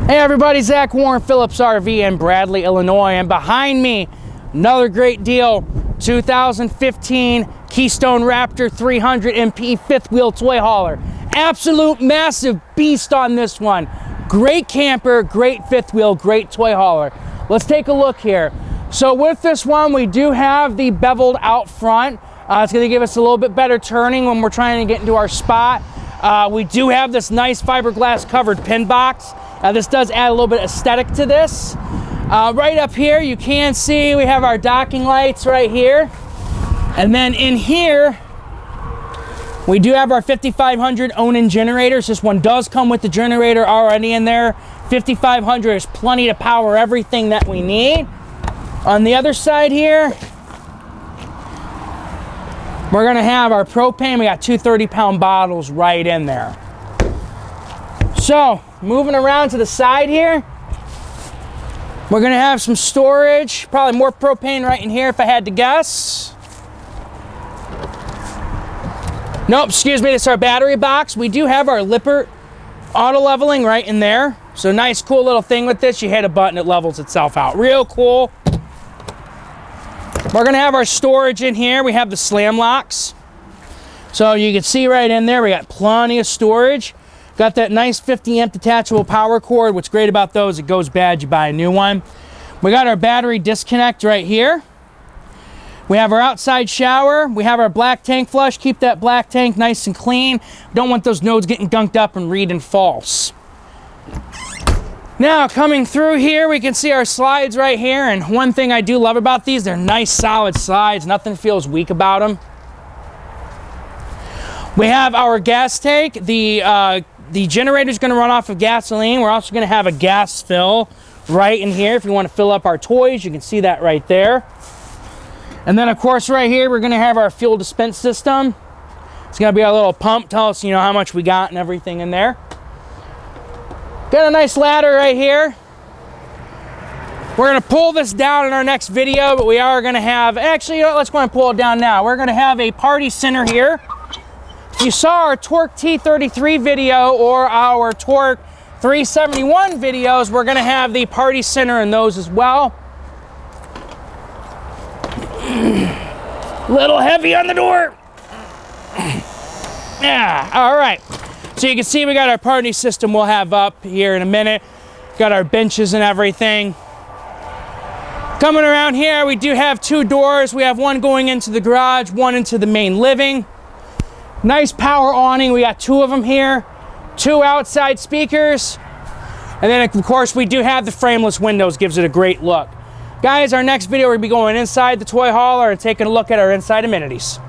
Hey everybody, Zach Warren, Phillips RV in Bradley, Illinois, and behind me, another great deal, 2015 Keystone Raptor 300 MP fifth wheel toy hauler. Absolute massive beast on this one. Great camper, great fifth wheel, great toy hauler. Let's take a look here. So with this one, we do have the beveled out front. It's gonna give us a little bit better turning when we're trying to get into our spot. We do have this nice fiberglass covered pin box. This does add a little bit of aesthetic to this. Right up here, you can see we have our docking lights right here. And then in here, we do have our 5500 Onan generators. This one does come with the generator already in there. 5500 is plenty to power everything that we need. On the other side here, we're gonna have our propane. We got two 30-pound bottles right in there. So, moving around to the side here, we're gonna have some storage, probably more propane right in here if I had to guess. Nope, excuse me, this is our battery box. We do have our Lippert auto leveling right in there. So nice, cool little thing with this. You hit a button, it levels itself out. Real cool. We're gonna have our storage in here. We have the slam locks. So you can see right in there, we got plenty of storage. Got that nice 50 amp detachable power cord. What's great about those, it goes bad, you buy a new one. We got our battery disconnect right here. We have our outside shower. We have our black tank flush. Keep that black tank nice and clean. Don't want those nodes getting gunked up and reading false. Now coming through here, we can see our slides right here. And one thing I do love about these, they're nice solid slides. Nothing feels weak about them. We have our gas tank. The generator is going to run off of gasoline. We're also going to have a gas fill right in here. If you want to fill up our toys, you can see that right there. And then of course right here, we're going to have our fuel dispense system. It's going to be our little pump, tell us, how much we got and everything in there. Got a nice ladder right here. We're going to pull this down in our next video, but we are going to have, actually, let's go and pull it down now. We're going to have a party center here. If you saw our Torque T33 video or our Torque 371 videos, we're going to have the party center in those as well. Little heavy on the door. Yeah, all right. So you can see we got our party system we'll have up here in a minute. Got our benches and everything. Coming around here, we do have two doors. We have one going into the garage, one into the main living. Nice power awning. We got two of them here. Two outside speakers. And then of course we do have the frameless windows, gives it a great look. Guys, our next video we're gonna be going inside the toy hauler and taking a look at our inside amenities.